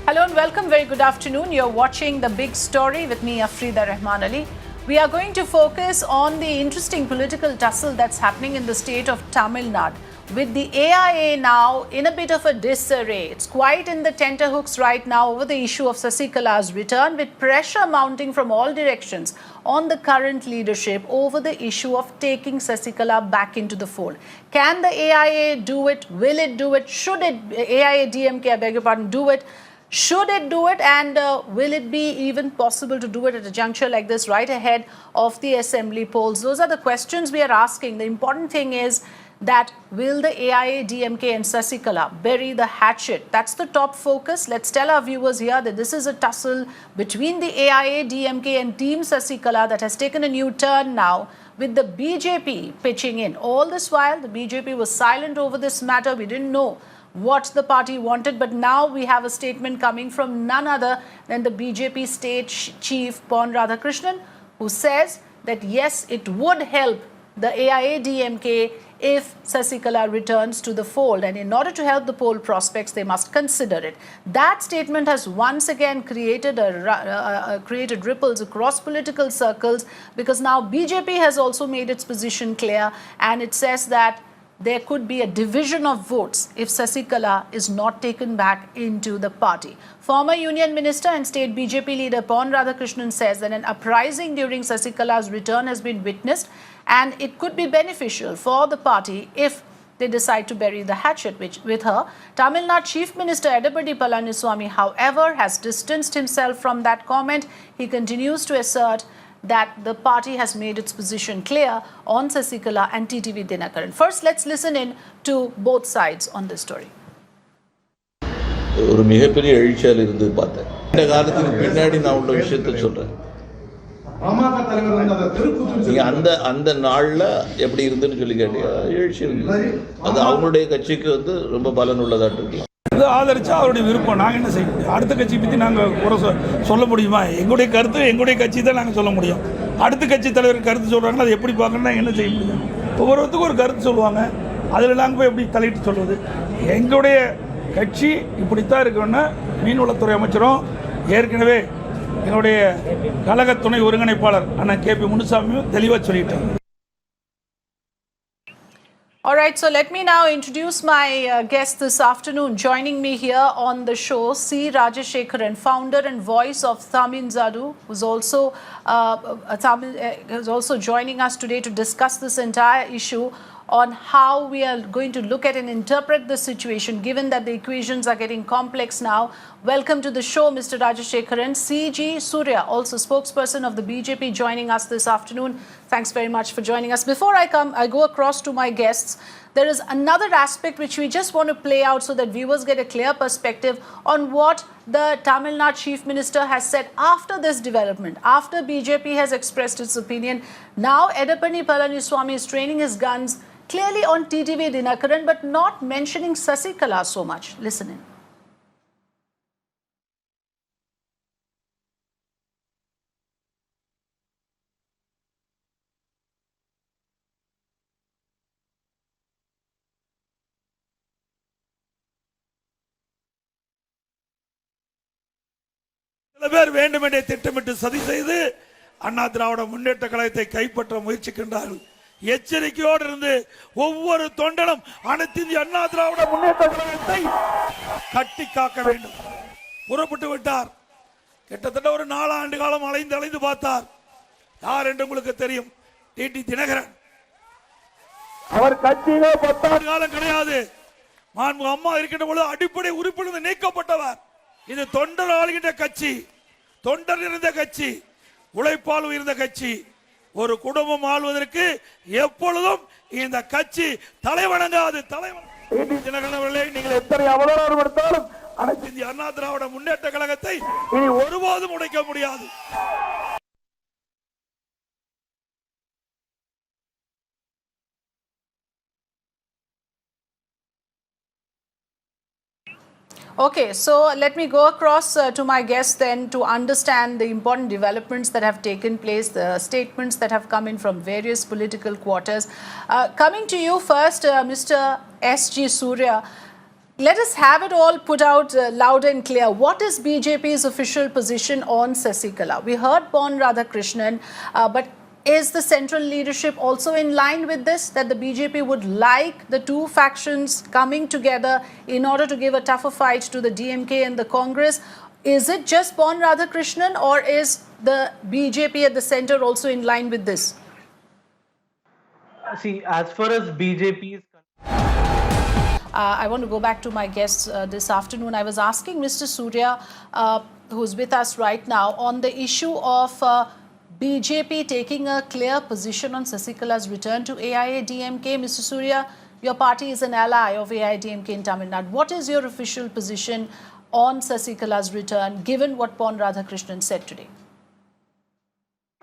Hello and welcome. Very good afternoon. You're watching The Big Story with me, Afrida Rahman Ali. We are going to focus on the interesting political tussle that's happening in the state of Tamil Nadu, with the AIA now in a bit of a disarray. It's quite in the tenterhooks right now over the issue of Sasikala's return, with pressure mounting from all directions on the current leadership over the issue of taking Sasikala back into the fold. Can the AIA do it? Will it do it? Should it, AIA DMK, I beg your pardon, do it? Should it do it, and will it be even possible to do it at a juncture like this right ahead of the assembly polls? Those are the questions we are asking. The important thing is that will the AIA, DMK and Sasikala bury the hatchet? That's the top focus. Let's tell our viewers here that this is a tussle between the AIA, DMK and Team Sasikala that has taken a new turn now, with the BJP pitching in. All this while, the BJP was silent over this matter. We didn't know what the party wanted, but now we have a statement coming from none other than the BJP state chief Pon Radhakrishnan, who says that yes, it would help the AIA DMK if Sasikala returns to the fold, and in order to help the poll prospects, they must consider it. That statement has once again created created ripples across political circles, because now BJP has also made its position clear, and it says that there could be a division of votes if Sasikala is not taken back into the party. Former Union Minister and State BJP leader Pon Radhakrishnan says that an uprising during Sasikala's return has been witnessed, and it could be beneficial for the party if they decide to bury the hatchet with her. Tamil Nadu Chief Minister Edappadi Palaniswamy, however, has distanced himself from that comment. He continues to assert that the party has made its position clear on Sasikala and TTV Dinakaran. First, let's listen in to both sides on this story. ஒரு மிகப்பெரிய எழுச்சியால் இருந்து பார்த்தேன். இந்த காலத்துக்கு பின்னாடி நான் உள்ள விஷயத்தை சொல்றேன். நீங்க அந்த நாள்ல எப்படி இருந்துன்னு சொல்லி கேட்டீங்க. எழுச்சி இருக்கு. அது அவங்களுடைய கட்சிக்கு ரொம்ப பலன் உள்ளதாட்டு இருக்கலாம். ஆதரிச்சா அவருடைய விருப்பம். நாங்கள் என்ன செய்ய முடியும்? அடுத்த கட்சி பற்றி நாங்கள் குறை சொல்ல முடியுமா? எங்களுடைய கருத்து எங்களுடைய கட்சி தான் நாங்கள் சொல்ல முடியும். அடுத்த கட்சி தலைவர் கருத்து சொல்கிறாங்கன்னா அது எப்படி பார்க்கணும்னா என்ன செய்ய முடியும்? ஒவ்வொருத்தருக்கும் ஒரு கருத்து சொல்லுவாங்க, அதில் நாங்கள் போய் எப்படி தலையிட்டு சொல்வது? எங்களுடைய கட்சி இப்படித்தான் இருக்கணும்னா மீன்வளத்துறை அமைச்சரும் ஏற்கனவே எங்களுடைய கழக துணை ஒருங்கிணைப்பாளர் அண்ணா KP முனுசாமியும் தெளிவாக சொல்லிட்டாங்க. All right, so let me now introduce my guest this afternoon. Joining me here on the show, C. Rajashekharan, founder and voice of Tamil Nadu, who's also joining us today to discuss this entire issue on how we are going to look at and interpret the situation, given that the equations are getting complex now. Welcome to the show, Mr. Rajashekharan. CG Surya, also spokesperson of the BJP, joining us this afternoon. Thanks very much for joining us. Before I go across to my guests, there is another aspect which we just want to play out so that viewers get a clear perspective on what the Tamil Nadu Chief Minister has said after this development, after BJP has expressed its opinion. Now Edappadi Palaniswamy is training his guns clearly on TTV Dinakaran, but not mentioning Sasikala so much. Listen in. சில பேர் வேண்டுமென்றே திட்டமிட்டு சதி செய்து அண்ணா திராவிட முன்னேற்ற கழகத்தை கைப்பற்ற முயற்சிக்கின்றார்கள். எச்சரிக்கையோடு இருந்து ஒவ்வொரு தொண்டனும் அனைத்து இந்திய அண்ணா திராவிட முன்னேற்ற கழகத்தை கட்டி காக்க வேண்டும். புறப்பட்டு விட்டார். கிட்டத்தட்ட ஒரு 4 ஆண்டு காலம் அலைந்து பார்த்தார். யார் என்று உங்களுக்கு தெரியும். டிடி தினகரன். அவர் கட்சியிலே 10 ஆண்டு காலம் கிடையாது. அம்மா இருக்கின்ற பொழுது அடிப்படை உறுப்பினர் நீக்கப்பட்டவர். இது தொண்டர் ஆளுகின்ற கட்சி, தொண்டர் இருந்த கட்சி, உழைப்பால் உயர்ந்த கட்சி. ஒரு குடும்பம் ஆள்வதற்கு எப்பொழுதும் இந்த கட்சி தலைவணங்காது. நீங்கள் எத்தனை அவதாரம் எடுத்தாலும் அனைத்து இந்திய அண்ணா திராவிட முன்னேற்ற கழகத்தை இனி ஒருபோதும் உடைக்க முடியாது. Okay, so let me go across to my guests then to understand the important developments that have taken place, the statements that have come in from various political quarters. Coming to you first, Mr. S.G. Surya, Let us have it all put out loud and clear. What is BJP's official position on Sasikala? We heard Pon Radhakrishnan, but is the central leadership also in line with this, that the BJP would like the two factions coming together in order to give a tougher fight to the DMK and the Congress? Is it just Pon Radhakrishnan, or is the BJP at the center also in line with this? See, as far as BJP is I want to go back to my guests this afternoon. I was asking Mr. Surya, who's with us right now, on the issue of BJP taking a clear position on Sasikala's return to AIADMK. Mr. Surya, your party is an ally of AIADMK in Tamil Nadu. What is your official position on Sasikala's return, given what Pon Radhakrishnan said today?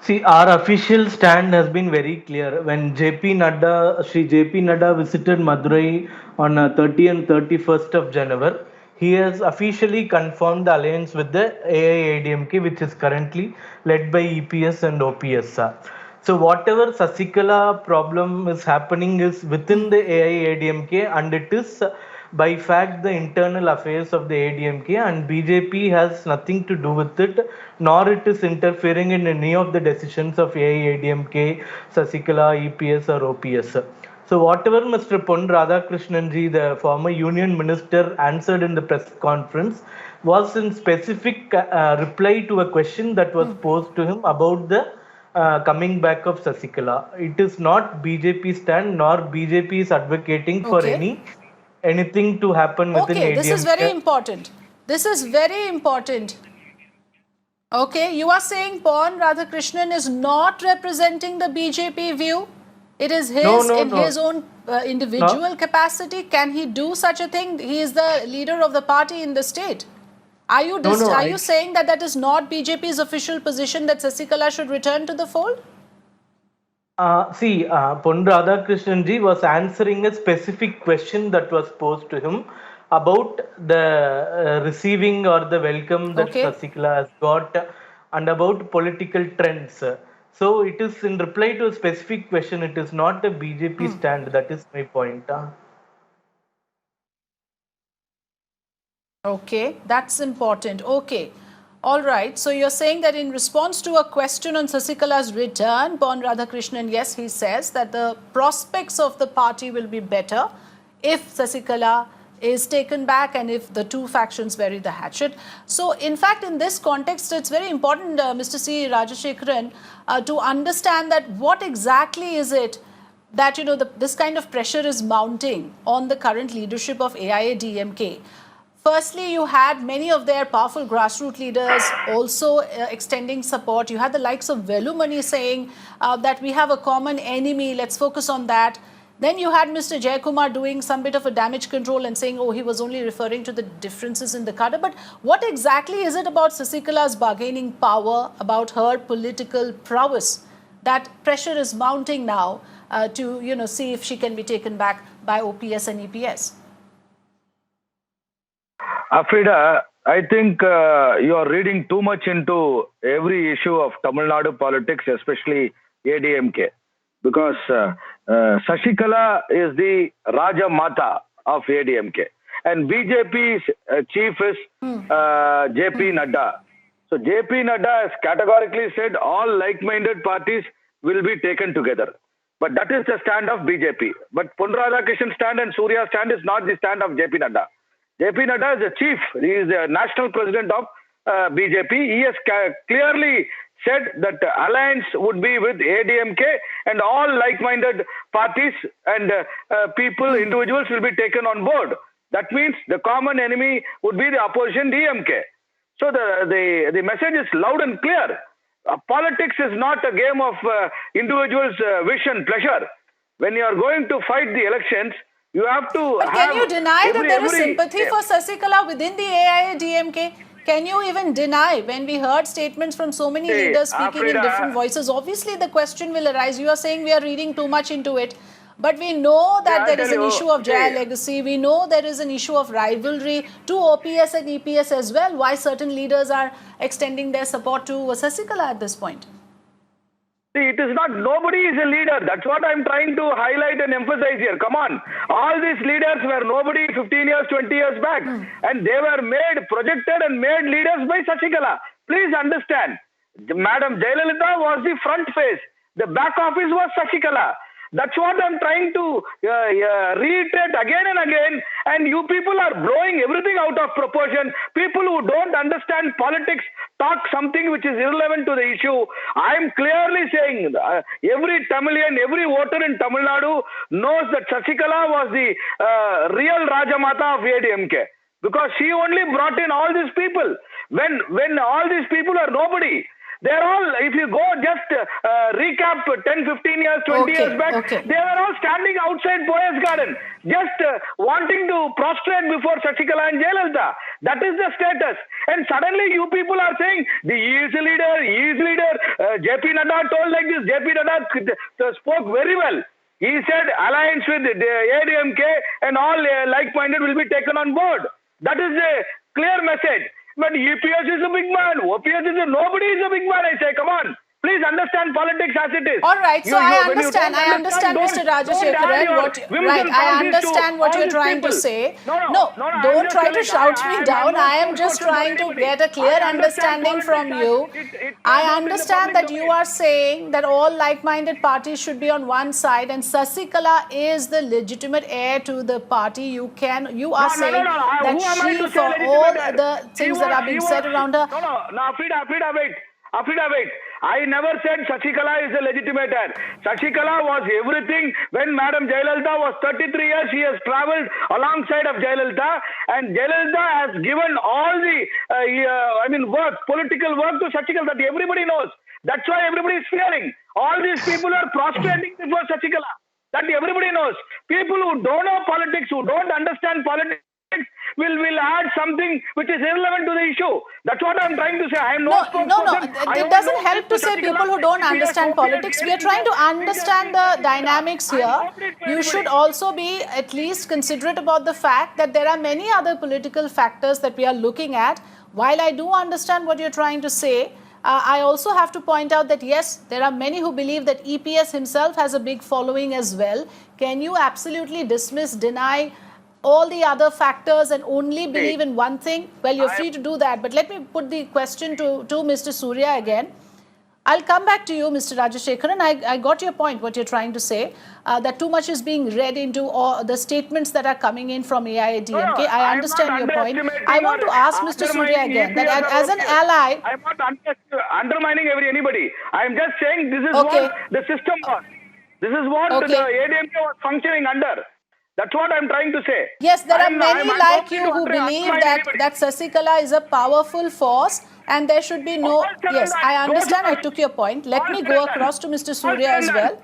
See, our official stand has been very clear. When Sri JP Nadda visited Madurai on 30 and 31st of January, he has officially confirmed the alliance with the AIADMK, which is currently led by EPS and OPS. So whatever Sasikala problem is happening is within the AIADMK, and it is by fact the internal affairs of the ADMK, and BJP has nothing to do with it, nor it is interfering in any of the decisions of AIADMK, Sasikala, EPS or OPS. So whatever Mr. Pon Radhakrishnan, the former union minister, answered in the press conference was in specific reply to a question that was posed to him about the coming back of Sasikala. It is not BJP stand, nor BJP is advocating for anything to happen within ADMK. Okay, this is very important. This is very important. Okay, you are saying Pon Radhakrishnan is not representing the BJP view? It is his his own individual capacity. Can he do such a thing? He is the leader of the party in the state. Are you you saying that that is not BJP's official position, that Sasikala should return to the fold? Pon Radhakrishnan ji was answering a specific question that was posed to him about the receiving or the welcome that Sasikala has got, and about political trends. So it is in reply to a specific question. It is not a BJP stand. That is my point. Okay, that's important. Okay. All right. So you're saying that in response to a question on Sasikala's return, Pon Radhakrishnan, yes, he says that the prospects of the party will be better if Sasikala is taken back and if the two factions bury the hatchet. So, in fact, in this context, it's very important, Mr. C. Rajashekharan, to understand that what exactly is it that, you know, this kind of pressure is mounting on the current leadership of AIADMK. Firstly, you had many of their powerful grassroots leaders also extending support. You had the likes of Velumani saying that we have a common enemy, let's focus on that. Then you had Mr. Jayakumar doing some bit of a damage control and saying, oh, he was only referring to the differences in the cadre. But what exactly is it about Sasikala's bargaining power, about her political prowess, that pressure is mounting now to, you know, see if she can be taken back by OPS and EPS? Afrida, I think you are reading too much into every issue of Tamil Nadu politics, especially ADMK, because Sasikala is the Raja Mata of ADMK, and BJP's chief is JP Nadda. So JP Nadda has categorically said all like-minded parties will be taken together. But that is the stand of BJP. But Pon Radhakrishnan stand and Surya stand is not the stand of JP Nadda. JP Nadda is the chief. He is the national president of BJP. He has clearly said that alliance would be with ADMK, and all like-minded parties and people, individuals will be taken on board. That means the common enemy would be the opposition DMK. So the message is loud and clear. Politics is not a game of individuals' wish and pleasure. When you are going to fight the elections, you have to. But can you deny that there is sympathy for Sasikala within the AIADMK? Can you even deny, when we heard statements from so many leaders speaking in different voices? Obviously, the question will arise. You are saying we are reading too much into it. But we know that there is an issue of Jaya legacy. We know there is an issue of rivalry to OPS and EPS as well. Why certain leaders are extending their support to Sasikala at this point? See, it is not, nobody is a leader. That's what I'm trying to highlight and emphasize here. Come on. All these leaders were nobody 15 years, 20 years back. And they were projected and made leaders by Sasikala. Please understand. Madam Jayalalitha was the front face. The back office was Sasikala. That's what I'm trying to reiterate again and again. And you people are blowing everything out of proportion. People who don't understand politics talk something which is irrelevant to the issue. I'm clearly saying every Tamilian, every voter in Tamil Nadu knows that Sasikala was the real Rajamata of ADMK. Because she only brought in all these people. When all these people are nobody. They're all, if you go just recap 10, 15 years, 20 years back, they were all standing outside Boyes Garden, just wanting to prostrate before Sasikala and Jayalalitha. That is the status. And suddenly you people are saying, he is a leader, he is leader. JP Nadda told like this, JP Nadda spoke very well. He said alliance with the ADMK and all like-minded will be taken on board. That is a clear message. But EPS is a big man. OPS is nobody is a big man. I say, come on. Please understand politics as it is. All right. So I understand, Mr. Rajashekharan. I understand what you're trying to say. No, don't try to shout me down. I am just trying to get a clear understanding from you. I understand that you are saying that all like-minded parties should be on one side, and Sasikala is the legitimate heir to the party. You are saying that she, for all the things that are being said around her. No, Afrida, wait. I never said Sasikala is a legitimate heir. Sasikala was everything. When Madam Jayalalitha was 33 years, she has travelled alongside of Jayalalitha, and Jayalalitha has given all the political work to Sasikala that everybody knows. That's why everybody is fearing. All these people are prostrating before Sasikala. That everybody knows. People who don't know politics, who don't understand politics, will add something which is irrelevant to the issue. That's what I'm trying to say. I am not It doesn't help to say people who don't understand politics. We are trying to understand the dynamics here. You should also be at least considerate about the fact that there are many other political factors that we are looking at. While I do understand what you're trying to say, I also have to point out that yes, there are many who believe that EPS himself has a big following as well. Can you absolutely dismiss, deny all the other factors and only believe in one thing? Well, you're free to do that. But let me put the question to Mr. Surya again. I'll come back to you, Mr. Rajashekharan. I got your point, what you're trying to say, that too much is being read into all the statements that are coming in from AIADMK. I understand your point. I want to ask Mr. Surya again, that as an ally... I'm not undermining anybody. I'm just saying this is what the system was. This is what the ADMK was functioning under. That's what I'm trying to say. Yes, there are many like you who believe that Sasikala is a powerful force and there should be no... Yes, I understand. I took your point. Let me go across to Mr. Surya as well.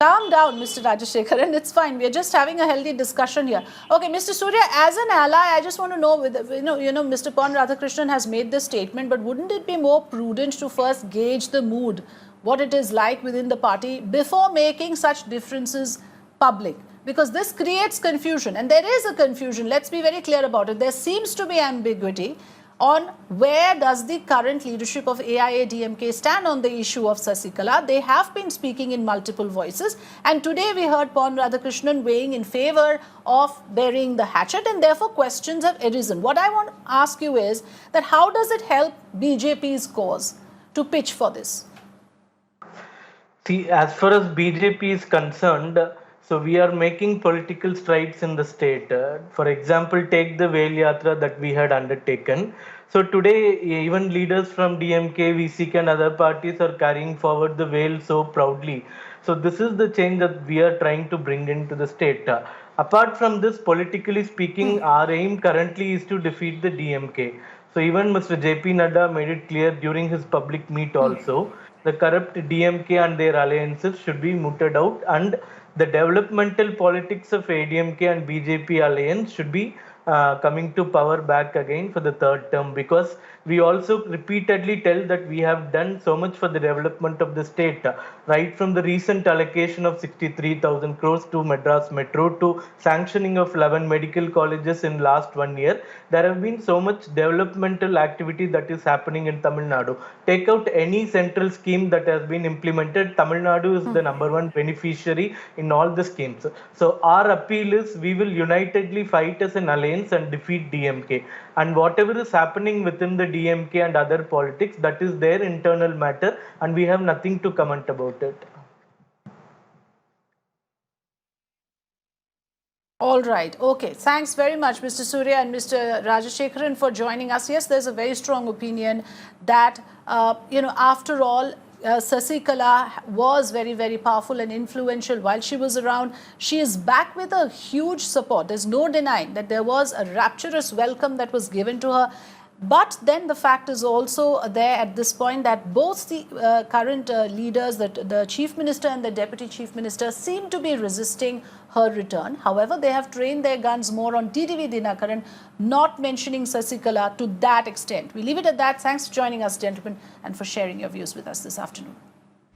Calm down, Mr. Rajashekharan. It's fine. We are just having a healthy discussion here. Okay, Mr. Surya, as an ally, I just want to know, Mr. Pon Radhakrishnan has made this statement, but wouldn't it be more prudent to first gauge the mood, what it is like within the party, before making such differences public? Because this creates confusion, and there is a confusion. Let's be very clear about it. There seems to be ambiguity on where does the current leadership of AIADMK stand on the issue of Sasikala. They have been speaking in multiple voices, and today we heard Pon Radhakrishnan weighing in favor of burying the hatchet, and therefore questions have arisen. What I want to ask you is that how does it help BJP's cause to pitch for this? See, as far as BJP is concerned, so we are making political strides in the state. For example, take the Vel Yatra that we had undertaken. So today, even leaders from DMK, VCK and other parties are carrying forward the Vel so proudly. So this is the change that we are trying to bring into the state. Apart from this, politically speaking, our aim currently is to defeat the DMK. So even Mr. JP Nadda made it clear during his public meet also, the corrupt DMK and their alliances should be mooted out, and the developmental politics of ADMK and BJP alliance should be coming to power back again for the third term, because we also repeatedly tell that we have done so much for the development of the state, right from the recent allocation of 63,000 crores to Madras Metro to sanctioning of 11 medical colleges in last 1 year. There have been so much developmental activity that is happening in Tamil Nadu. Take out any central scheme that has been implemented, Tamil Nadu is the number one beneficiary in all the schemes. So our appeal is we will unitedly fight as an alliance and defeat DMK. And whatever is happening within the DMK and other politics, that is their internal matter, and we have nothing to comment about it. All right. Okay. Thanks very much, Mr. Surya and Mr. Rajashekharan, for joining us. Yes, there's a very strong opinion that, after all, Sasikala was very, very powerful and influential while she was around. She is back with a huge support. There's no denying that there was a rapturous welcome that was given to her. But then the fact is also there at this point that both the current leaders, the Chief Minister and the Deputy Chief Minister, seem to be resisting her return. However, they have trained their guns more on TTV Dinakaran, not mentioning Sasikala to that extent. We leave it at that. Thanks for joining us, gentlemen, and for sharing your views with us this afternoon.